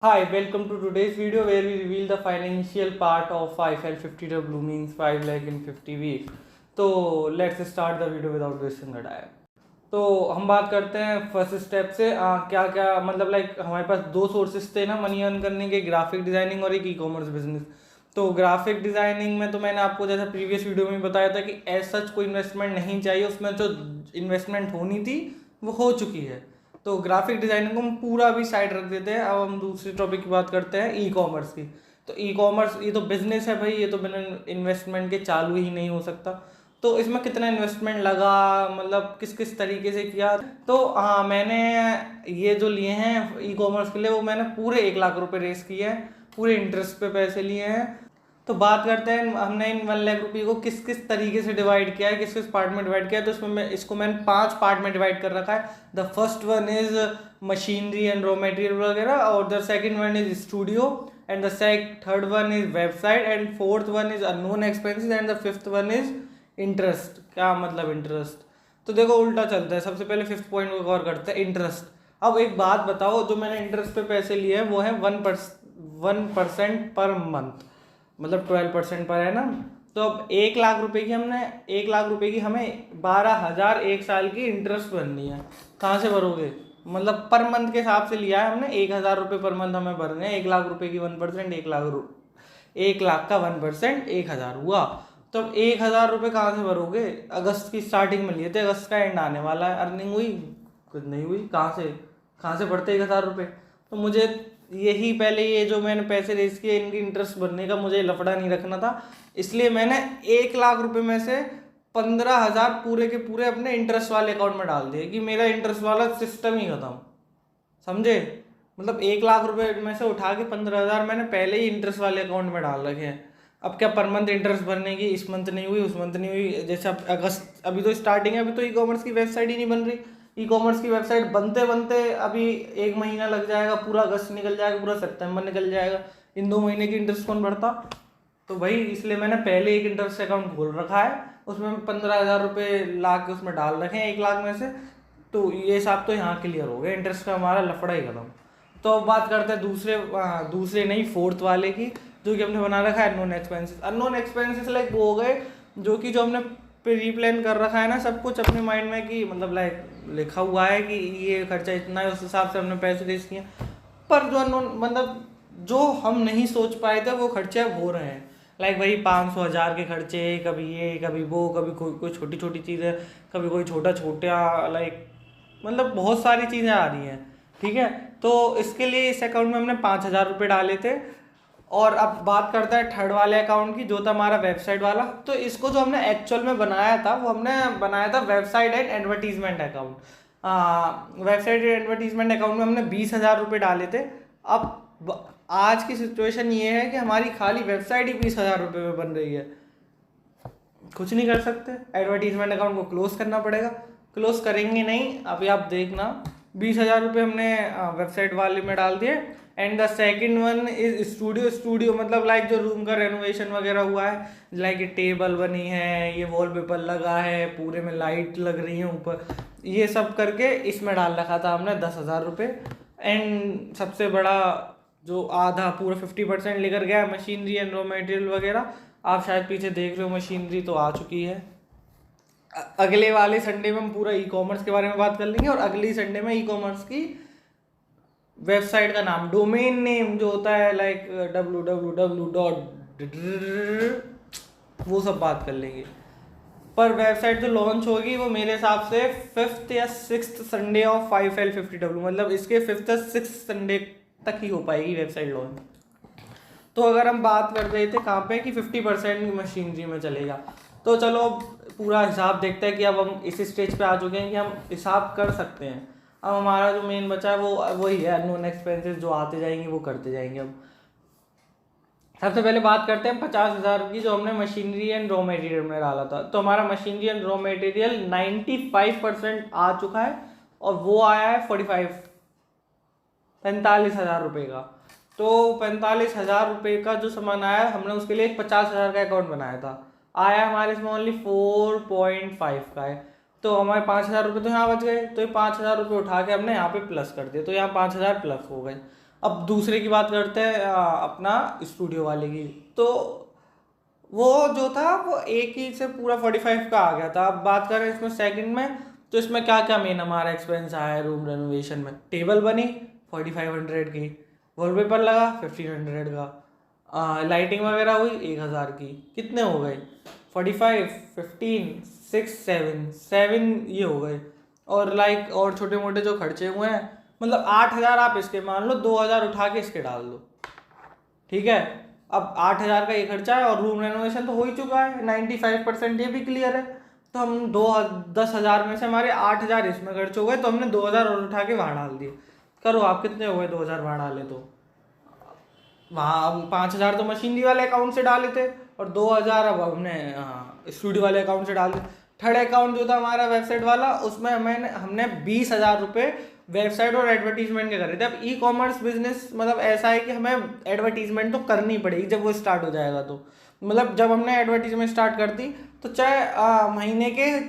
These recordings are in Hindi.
Hi, welcome to today's video where we reveal the financial part of 5L50W means 5 lakh in 50 weeks. तो let's start the video without wasting the time. तो हम बात करते हैं फर्स्ट स्टेप से क्या क्या मतलब लाइक हमारे पास दो सोर्सेस थे ना मनी अर्न करने के, ग्राफिक डिज़ाइनिंग और एक ई कॉमर्स बिजनेस। तो ग्राफिक डिज़ाइनिंग में तो मैंने आपको जैसा प्रीवियस वीडियो में बताया था कि एज सच कोई इन्वेस्टमेंट नहीं चाहिए, उसमें जो इन्वेस्टमेंट होनी थी वो हो चुकी है। तो ग्राफिक डिज़ाइनिंग को हम पूरा भी साइड रख देते हैं। अब हम दूसरे टॉपिक की बात करते हैं, ई कॉमर्स की। तो ई कॉमर्स ये तो बिजनेस है भाई, ये तो बिना इन्वेस्टमेंट के चालू ही नहीं हो सकता। तो इसमें कितना इन्वेस्टमेंट लगा, मतलब किस किस तरीके से किया। तो हाँ, मैंने ये जो लिए हैं ई कॉमर्स के लिए वो मैंने पूरे 1 लाख रुपए रेस किए हैं, पूरे इंटरेस्ट पे पैसे लिए हैं। तो बात करते हैं हमने इन 1 लाख रुपये को किस किस तरीके से डिवाइड किया है, किस किस पार्ट में डिवाइड किया है। तो इसमें इसको मैंने 5 पार्ट में डिवाइड कर रखा है। The first one is machinery and raw material वगैरह, और the second one is studio, and the third one is website, and fourth one is unknown expenses, and the fifth one is interest. क्या मतलब इंटरेस्ट? तो देखो उल्टा चलता है। सबसे पहले फिफ्थ पॉइंट को कवर करते हैं, इंटरेस्ट। अब एक बात बताओ, जो मैंने इंटरेस्ट पे पैसे लिए हैं वो है 1% पर मंथ, मतलब 12% पर है ना। तो अब 1 लाख रुपए की हमने 1 लाख रुपए की हमें 12,000 एक साल की इंटरेस्ट भरनी है। कहाँ से भरोगे? मतलब पर मंथ के हिसाब से लिया है हमने, 1,000 रुपये पर मंथ हमें भरने हैं। 1 लाख रुपए की 1%, 1 लाख का 1% 1,000 हुआ। तो अब 1,000 रुपये कहाँ से भरोगे? अगस्त की स्टार्टिंग में लिए थे, अगस्त का एंड आने वाला है, अर्निंग हुई कुछ नहीं हुई। कहाँ से बढ़ते 1,000 रुपये? तो मुझे यही पहले ये जो मैंने पैसे रेस किए इनकी इंटरेस्ट भरने का मुझे लफड़ा नहीं रखना था, इसलिए मैंने 1 लाख रुपए में से 15,000 पूरे के पूरे अपने इंटरेस्ट वाले अकाउंट में डाल दिए कि मेरा इंटरेस्ट वाला सिस्टम ही खत्म। समझे? मतलब 1 लाख रुपए में से उठा के 15,000 मैंने पहले ही इंटरेस्ट वाले अकाउंट में डाल रखे हैं। अब क्या पर मंथ इंटरेस्ट भरने की, इस मंथ नहीं हुई उस मंथ नहीं हुई। जैसे अब अगस्त, अभी तो स्टार्टिंग है, अभी तो ई कॉमर्स की वेबसाइट ही नहीं बन रही। ई कॉमर्स की वेबसाइट बनते बनते अभी 1 महीना लग जाएगा, पूरा अगस्त निकल जाएगा, पूरा सितंबर निकल जाएगा। इन 2 महीने की इंटरेस्ट कौन भरता? तो भाई इसलिए मैंने पहले एक इंटरेस्ट अकाउंट खोल रखा है, उसमें 15,000 रुपये ला के उसमें डाल रखे हैं 1 लाख में से। तो ये हिसाब तो यहाँ क्लियर हो गया, इंटरेस्ट का हमारा लफड़ा ही खत्म। तो अब बात करते हैं दूसरे नहीं, फोर्थ वाले की, जो कि हमने बना रखा है unknown expenses. Unknown expenses like वो हो गए जो हमने प्री प्लान कर रखा है ना सब कुछ अपने माइंड में, कि मतलब लाइक लिखा हुआ है कि ये खर्चा इतना है, उस हिसाब से हमने पैसे रेस किए। पर जो अननोन मतलब जो हम नहीं सोच पाए थे वो खर्चे अब हो रहे हैं। लाइक वही 500,000 के खर्चे, कभी ये कभी वो, कभी कोई छोटी छोटी चीज़ें, कभी कोई छोटा लाइक मतलब बहुत सारी चीज़ें आ रही हैं। ठीक है, तो इसके लिए इस अकाउंट में हमने 5,000 रुपये डाले थे। और अब बात करता है थर्ड वाले अकाउंट की, जो था हमारा वेबसाइट वाला। तो इसको जो हमने एक्चुअल में बनाया था वो हमने बनाया था website and advertisement account. Website and advertisement account में हमने 20,000 रुपये डाले थे। अब आज की सिचुएशन ये है कि हमारी खाली वेबसाइट ही 20,000 रुपये में बन रही है। कुछ नहीं कर सकते, एडवर्टीजमेंट अकाउंट को क्लोज करना पड़ेगा। क्लोज करेंगे नहीं, अभी आप देखना। 20,000 रुपये हमने वेबसाइट वाले में डाल दिए। And the second one is studio मतलब लाइक जो रूम का रेनोवेशन वगैरह हुआ है, लाइक ये टेबल बनी है, ये वॉलपेपर लगा है, पूरे में लाइट लग रही है ऊपर, ये सब करके इसमें डाल रखा था हमने 10,000 रुपये। एंड सबसे बड़ा जो आधा पूरा 50% लेकर गया मशीनरी एंड रॉ मटेरियल वगैरह। आप शायद पीछे देख रहे हो, मशीनरी तो आ चुकी है। अगले वाले संडे में हम पूरा ई कॉमर्स के बारे में बात कर लेंगे, और अगली संडे में ई कॉमर्स की वेबसाइट का नाम, डोमेन नेम जो होता है लाइक www. वो सब बात कर लेंगे। पर वेबसाइट जो लॉन्च होगी वो मेरे हिसाब से 5th या 6th संडे ऑफ 5L50W, मतलब इसके 5th या 6th संडे तक ही हो पाएगी वेबसाइट लॉन्च। तो अगर हम बात कर रहे थे कहाँ पे कि 50% मशीनरी में चलेगा, तो चलो अब पूरा हिसाब देखते हैं कि अब हम इस स्टेज पे आ चुके हैं कि हम हिसाब कर सकते हैं। अब हमारा जो मेन बचा है वो वही है, अननोन एक्सपेंसेस जो आते जाएंगे वो करते जाएंगे। अब सबसे पहले बात करते हैं 50,000 की, जो हमने मशीनरी एंड रॉ मटेरियल में डाला था। तो हमारा मशीनरी एंड रॉ मटेरियल 95% आ चुका है, और वो आया है 45,000 रुपये का। तो 45,000 रुपये का जो सामान आया, हमने उसके लिए एक 50,000 का अकाउंट बनाया था, आया हमारे इसमें ओनली 4.5 का है। तो हमारे 5,000 रुपये तो यहाँ बच गए। तो ये 5,000 रुपये उठा के हमने यहाँ पे प्लस कर दिए, तो यहाँ 5,000 प्लस हो गए। अब दूसरे की बात करते हैं अपना स्टूडियो वाले की। तो वो जो था वो एक ही से पूरा 45 का आ गया था। अब बात करें इसमें सेकंड में, तो इसमें क्या क्या मेन हमारा एक्सपेंस आया है रूम रेनोवेशन में। टेबल बनी 4500 की, वॉलपेपर लगा 1500 का, लाइटिंग वगैरह हुई 1000 की। कितने हो गए? 45, 15, 6, 7 ये हो गए। और और छोटे मोटे जो खर्चे हुए हैं, मतलब 8000 आप इसके मान लो, 2000 उठा के इसके डाल दो, ठीक है। अब 8000 का ये खर्चा है और रूम रेनोवेशन तो हो ही चुका है, 95% ये भी क्लियर है। तो हम 10,000 में से हमारे 8000 इसमें खर्च हो गए, तो हमने 2000 और उठा के वहाँ डाल दिए। करो आप, कितने हो गए? 2000 वहाँ डाले तो वहाँ 5000 तो मशीनरी वाले अकाउंट से डाले थे और 2000 अब हमने स्टूडियो वाले अकाउंट से डाले। थर्ड अकाउंट जो था हमारा वेबसाइट वाला, उसमें हमने 20,000 रुपये वेबसाइट और एडवर्टीजमेंट के करे थे। अब ई कॉमर्स बिजनेस मतलब ऐसा है कि हमें एडवर्टीजमेंट तो करनी पड़ेगी जब वो स्टार्ट हो जाएगा। तो मतलब जब हमने एडवर्टीजमेंट स्टार्ट कर दी, तो चाहे महीने के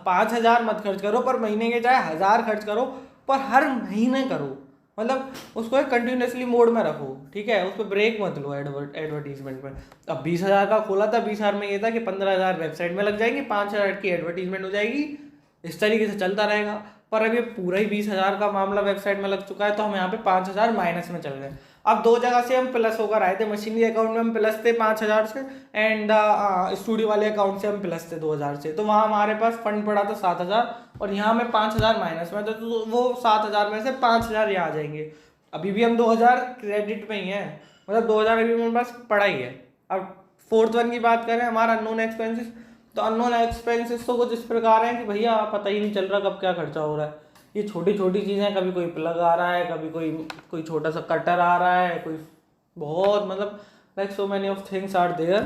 5,000 मत खर्च करो, पर महीने के चाहे 1000 खर्च करो, पर हर महीने करो। मतलब उसको एक कंटिन्यूसली मोड में रखो, ठीक है, उस पर ब्रेक मत लो एडवर्टीजमेंट में। अब 20,000 का खोला था, 20,000 में ये था कि 15,000 वेबसाइट में लग जाएंगे, 5,000 की एडवर्टीजमेंट हो जाएगी, इस तरीके से चलता रहेगा। पर अब ये पूरा ही 20,000 का मामला वेबसाइट में लग चुका है, तो हम यहाँ पे 5,000 माइनस में चल गए। अब दो जगह से हम प्लस होकर आए थे, मशीनरी अकाउंट में हम प्लस थे 5,000 से, एंड स्टूडियो वाले अकाउंट से हम प्लस थे 2,000 से। तो वहाँ हमारे पास फंड पड़ा था 7,000 और यहाँ में 5,000 माइनस में, तो वो 7,000 में से 5,000 यहाँ आ जाएंगे। अभी भी हम 2,000 क्रेडिट में ही हैं, मतलब 2,000 अभी मेरे पास पड़ा ही है। अब फोर्थ वन की बात करें, हमारा अननोन एक्सपेंसेस। तो अननोन एक्सपेंसेस तो कुछ इस प्रकार हैं कि भैया पता ही नहीं चल रहा कब क्या खर्चा हो रहा है। ये छोटी छोटी चीज़ें, कभी कोई प्लग आ रहा है, कभी कोई छोटा सा कटर आ रहा है, कोई बहुत मतलब like so many of things are there.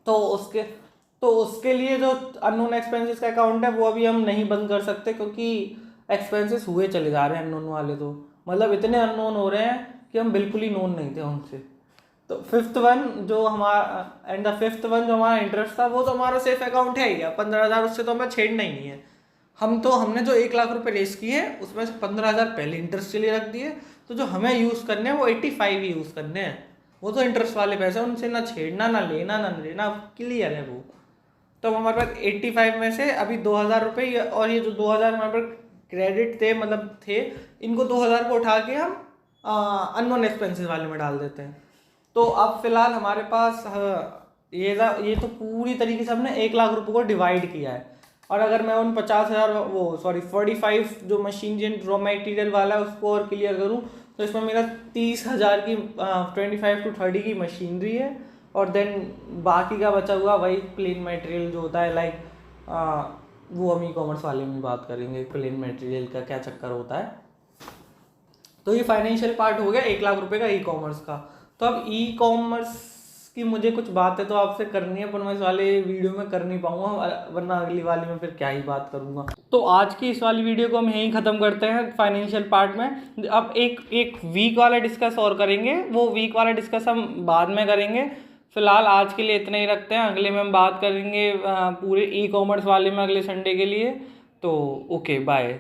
तो उसके लिए जो अननोन एक्सपेंसेस का अकाउंट है वो अभी हम नहीं बंद कर सकते, क्योंकि एक्सपेंसेस हुए चले जा रहे हैं अननोन वाले। तो मतलब इतने अननोन हो रहे हैं कि हम बिल्कुल ही नोन नहीं थे उनसे। तो फिफ्थ वन जो हमारा इंटरेस्ट था, वो तो हमारा सेफ अकाउंट है ही, 15,000 उससे तो हमें छेड़ना ही नहीं है। हमने जो 1 लाख रुपए रेस किए उसमें से 15,000 पहले इंटरेस्ट के लिए रख दिए। तो जो हमें यूज़ करने हैं वो 85 ही यूज़ करने हैं, वो तो इंटरेस्ट वाले पैसे, उनसे ना छेड़ना, ना लेना, क्लियर है वो। तो हमारे पास 85 में से अभी 2,000 रुपये, और ये जो 2,000 हमारे पास क्रेडिट थे मतलब थे, इनको 2,000 को उठा के हम अननोन एक्सपेंसेस वाले में डाल देते हैं। तो अब फिलहाल हमारे पास ये तो पूरी तरीके से हमने 1 लाख रुपए को डिवाइड किया है। और अगर मैं उन 45 जो मशीन रॉ मटेरियल वाला है उसको और क्लियर करूँ, तो इसमें मेरा 30,000 की 25 to 30 की मशीनरी है, और देन बाकी का बचा हुआ वही प्लेन मटेरियल जो होता है, लाइक वो हम ई कॉमर्स वाले में बात करेंगे प्लेन मटेरियल का क्या चक्कर होता है। तो ये फाइनेंशियल पार्ट हो गया 1 लाख रुपए का ई कॉमर्स का। तो अब ई कॉमर्स की मुझे कुछ बातें तो आपसे करनी है, पर मैं इस वाले वीडियो में कर नहीं पाऊंगा, वरना अगली वाली में फिर क्या ही बात करूंगा। तो आज की इस वाली वीडियो को हम यहीं ख़त्म करते हैं फाइनेंशियल पार्ट में। अब एक वीक वाला डिस्कस और करेंगे, वो वीक वाला डिस्कस हम बाद में करेंगे। फिलहाल आज के लिए इतना ही रखते हैं, अगले में हम बात करेंगे पूरे ई कॉमर्स वाले में अगले संडे के लिए। तो ओके, बाय।